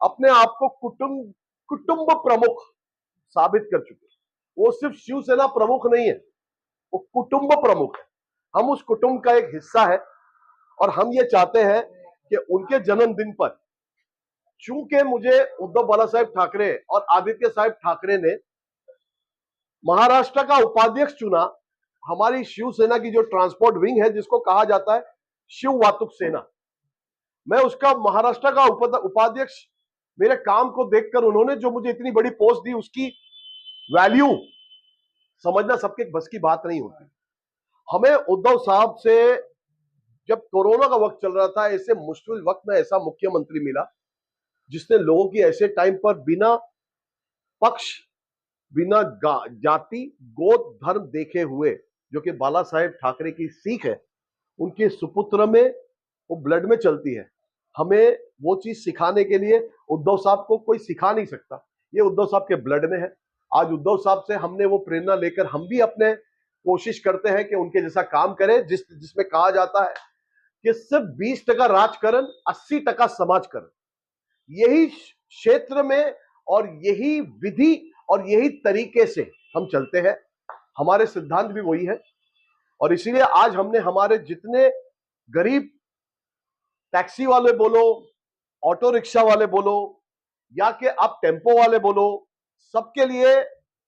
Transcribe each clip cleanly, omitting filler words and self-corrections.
अपने आप को कुटुंब प्रमुख साबित कर चुके हैं। वो सिर्फ शिवसेना प्रमुख नहीं है, वो कुटुंब प्रमुख है। हम उस कुटुंब का एक हिस्सा है और हम ये चाहते हैं कि उनके जन्मदिन पर, चूंकि मुझे उद्धव बाला साहेब ठाकरे और आदित्य साहेब ठाकरे ने महाराष्ट्र का उपाध्यक्ष चुना, हमारी शिवसेना की जो ट्रांसपोर्ट विंग है जिसको कहा जाता है शिव वातुक सेना, मैं उसका महाराष्ट्र का उपाध्यक्ष, मेरे काम को देखकर उन्होंने जो मुझे इतनी बड़ी पोस्ट दी, उसकी वैल्यू समझना सबके बस की बात नहीं होती। हमें उद्धव साहब से जब कोरोना का वक्त चल रहा था, ऐसे मुश्किल वक्त में ऐसा मुख्यमंत्री मिला जिसने लोगों की ऐसे टाइम पर बिना पक्ष, बिना जाति, गोद, धर्म देखे हुए, जो कि बाला साहेब ठाकरे की सीख है, उनके सुपुत्र में वो ब्लड में चलती है। हमें वो चीज सिखाने के लिए उद्धव साहब को कोई सिखा नहीं सकता, ये उद्धव साहब के ब्लड में है। आज उद्धव साहब से हमने वो प्रेरणा लेकर हम भी अपने कोशिश करते हैं कि उनके जैसा काम करें, जिसमें कहा जाता है कि सिर्फ 20% राजकारण, 80% समाजकरण। यही क्षेत्र में और यही विधि और यही तरीके से हम चलते हैं, हमारे सिद्धांत भी वही है। और इसीलिए आज हमने हमारे जितने गरीब टैक्सी वाले बोलो, ऑटो रिक्शा वाले बोलो, या कि आप टेम्पो वाले बोलो, सबके लिए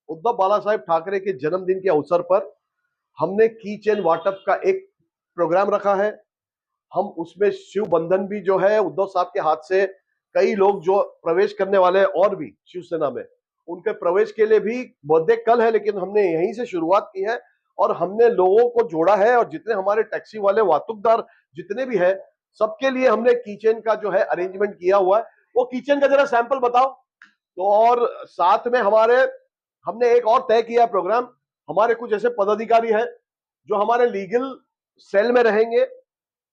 उद्धव बाला साहेब ठाकरे के जन्मदिन के अवसर पर हमने की चेन वाटप का एक प्रोग्राम रखा है। हम उसमें शिव बंधन भी जो है उद्धव साहब के हाथ से, कई लोग जो प्रवेश करने वाले हैं और भी शिवसेना में, उनके प्रवेश के लिए भी बर्थडे कल है, लेकिन हमने यहीं से शुरुआत की है और हमने लोगों को जोड़ा है। और जितने हमारे टैक्सी वाले, वाहतुकदार जितने भी है, सबके लिए हमने किचन का जो है अरेंजमेंट किया हुआ है। वो किचन का जरा सैंपल बताओ तो। और साथ में हमने एक और तय किया प्रोग्राम। हमारे कुछ ऐसे पदाधिकारी हैं जो हमारे लीगल सेल में रहेंगे,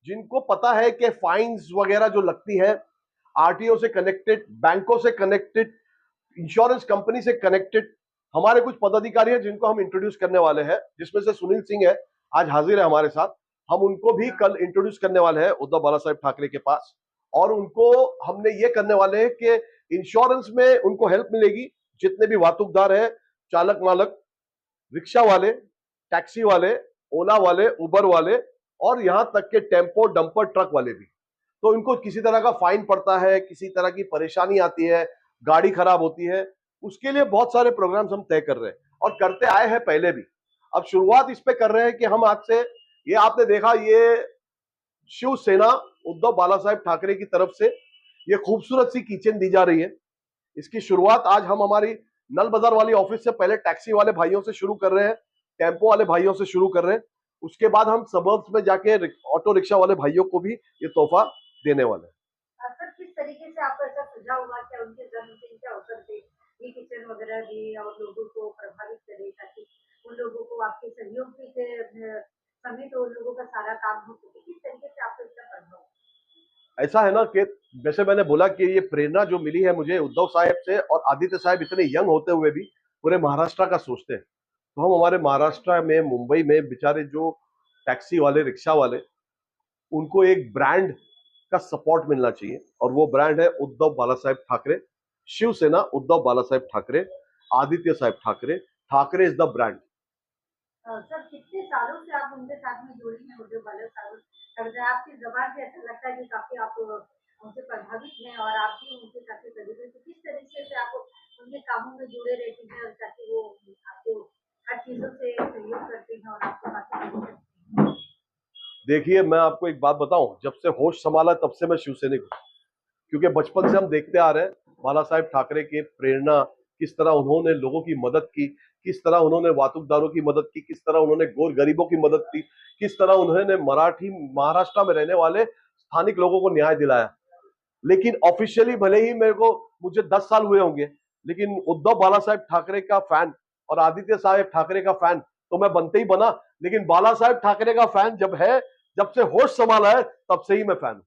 जिनको पता है कि फाइन्स वगैरह जो लगती है, आरटीओ से कनेक्टेड, बैंकों से कनेक्टेड, इंश्योरेंस कंपनी से कनेक्टेड, हमारे कुछ पदाधिकारी हैं जिनको हम इंट्रोड्यूस करने वाले हैं, जिसमें से सुनील सिंह है, आज हाजिर है हमारे साथ। हम उनको भी कल इंट्रोड्यूस करने वाले हैं उद्धव बाला साहेब ठाकरे के पास। और उनको हमने ये करने वाले हैं कि इंश्योरेंस में उनको हेल्प मिलेगी। जितने भी वाहतुकदार है, चालक मालक, रिक्शा वाले, टैक्सी वाले, ओला वाले, उबर वाले, और यहां तक के टेम्पो, डंपर, ट्रक वाले भी, तो इनको किसी तरह का फाइन पड़ता है, किसी तरह की परेशानी आती है, गाड़ी खराब होती है, उसके लिए बहुत सारे प्रोग्राम्स हम तय कर रहे हैं और करते आए हैं पहले भी। अब शुरुआत इस पे कर रहे हैं कि हम आज से, ये आपने देखा, ये शिवसेना उद्धव बाला साहेब ठाकरे की तरफ से ये खूबसूरत सी किचन दी जा रही है। इसकी शुरुआत आज हम हमारी नल बाजार वाली ऑफिस से पहले टैक्सी वाले भाइयों से शुरू कर रहे हैं, टेम्पो वाले भाइयों से शुरू कर रहे हैं। उसके बाद हम सबर्ब्स में जाके ऑटो रिक्शा वाले भाइयों को भी ये तोहफा देने वाले हैं। सर, किस तरीके से आपको ऐसा सुझाव हुआ कि उनके जन्मदिन के अवसर पे ये किचन वगैरह दी और लोगों को प्रभावित करे, ताकि उन लोगों को आपके सहयोग के समेत उन लोगों का सारा काम हो सके? किस तरीके से आपको इसका प्रभाव? ऐसा है ना कि जैसे मैंने बोला कि ये प्रेरणा जो मिली है मुझे उद्धव साहब से, और आदित्य साहब इतने यंग होते हुए भी पूरे महाराष्ट्र का सोचते हैं, तो हम हमारे महाराष्ट्र में, मुंबई में बेचारे जो टैक्सी वाले, रिक्शा वाले, उनको एक ब्रांड का सपोर्ट मिलना चाहिए, और वो ब्रांड है Uddhav Bala Saheb Thackeray, Shivsena Uddhav Bala Saheb Thackeray, Aditya Saheb Thackeray. Thackeray is the brand. Sir, कितने सालों से आप उनके साथ में जुड़ी हैं, उद्धव बाला साहब? आपकी जबान से ऐसा लगता है कि काफी आप उनसे प्रभावित हैं और आप भी उनके काफी करीब हैं। तो किस तरीके से आप उनके कामों में जुड़े रहते हैं ताकि वो आपको हर चीजों से सहयोग करते हैं और आपको काफी करीब रखते हैं? देखिए, मैं आपको एक बात बताऊं, जब से होश संभाला तब से मैं शिवसैनिक हूं, क्योंकि बचपन से हम देखते आ रहे हैं बाला साहेब ठाकरे की प्रेरणा, किस तरह उन्होंने लोगों की मदद की, किस तरह उन्होंने वातुकदारों की मदद की, किस तरह उन्होंने गोर गरीबों की मदद की, किस तरह उन्होंने मराठी महाराष्ट्र में रहने वाले स्थानिक लोगों को न्याय दिलाया। लेकिन ऑफिशियली भले ही मुझे 10 साल हुए होंगे, लेकिन उद्धव बाला साहेब ठाकरे का फैन और आदित्य साहेब ठाकरे का फैन तो मैं बनते ही बना, लेकिन बाला साहेब ठाकरे का फैन जब से होश संभाला है तब से ही मैं फैन हूं।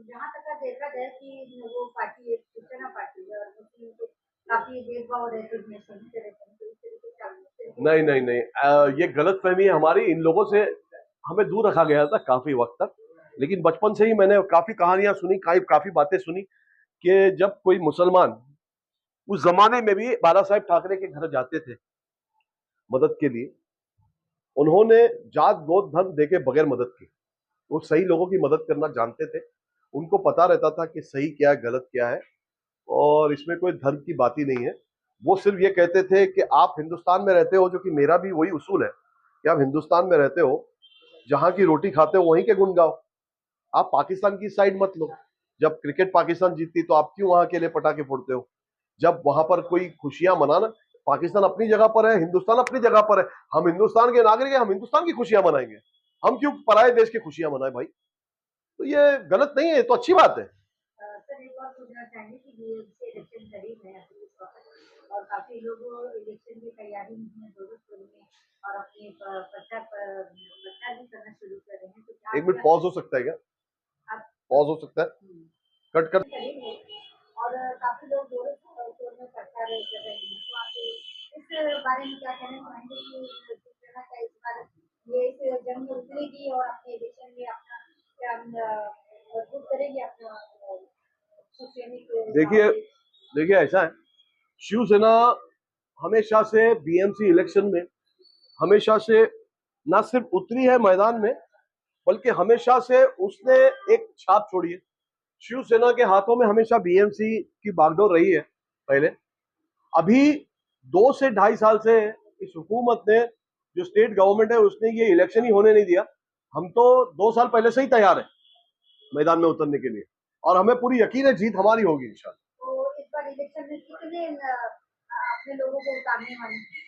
जहाँ तक का देखा जाए कि वो पार्टी एक शिवसेना पार्टी है और मुस्लिम के काफी भेदभाव रहते हैं, सभी तरह के, तो इस तरीके से आप उससे नहीं नहीं नहीं, ये गलत फहमी है हमारी। इन लोगों से हमें दूर रखा गया था काफी वक्त तक, लेकिन बचपन से ही मैंने काफी कहानियां सुनी, काफी बातें सुनी कि जब कोई मुसलमान उस जमाने में भी बाला साहेब ठाकरे के घर जाते थे मदद के लिए, उन्होंने जात गोद धर्म देके बगैर मदद की। वो सही लोगों की मदद करना जानते थे, उनको पता रहता था कि सही क्या है गलत क्या है, और इसमें कोई धर्म की बात ही नहीं है। वो सिर्फ ये कहते थे कि आप हिंदुस्तान में रहते हो, जो कि मेरा भी वही उसूल है कि आप हिंदुस्तान में रहते हो, जहां की रोटी खाते हो वहीं के गुण गाओ, आप पाकिस्तान की साइड मत लो। जब क्रिकेट पाकिस्तान जीतती तो आप क्यों वहां के लिए पटाखे फोड़ते हो? जब वहां पर कोई खुशियां मनाना, पाकिस्तान अपनी जगह पर है, हिंदुस्तान अपनी जगह पर है, हम हिंदुस्तान के नागरिक हैं, हम हिंदुस्तान की खुशियां मनाएंगे, हम क्यों पराए देश की खुशियां मनाए भाई? तो ये गलत नहीं है, ये तो अच्छी बात है। सर एक और पूछना चाहेंगे कि ये इलेक्शन करीब है अभी इस वक्त, और काफी लोग इलेक्शन की तैयारी में जोरों में और अपने प्रचार भी करना शुरू कर रहे हैं, तो क्या एक मिनट पॉज हो सकता है क्या? आप पॉज हो सकता है, कट कर। करेंगे? और काफी लोग जोरों शोर में प्रचार कर रहे हैं, तो आप इस बारे में क्या कहना चाहेंगे कि शिवसेना का इस बार ये इस जंग में उतरेगी और अपने इलेक्शन में अपना क्या मजबूत करेगी अपना सैनिक देखिए देखिए ऐसा है, शिवसेना हमेशा से बीएमसी इलेक्शन में हमेशा से ना सिर्फ उतरी है मैदान में, बल्कि हमेशा से उसने एक छाप छोड़ी है। शिवसेना के हाथों में हमेशा बीएमसी की बागडोर रही है पहले। अभी 2 से 2.5 साल से इस हुकूमत ने, जो स्टेट गवर्नमेंट है, उसने ये इलेक्शन ही होने नहीं दिया। हम तो 2 साल पहले से ही तैयार है मैदान में उतरने के लिए, और हमें पूरी यकीन है जीत हमारी होगी इंशाल्लाह। तो इस बार इलेक्शन में कितने अपने लोगों को उतारने वाले हैं?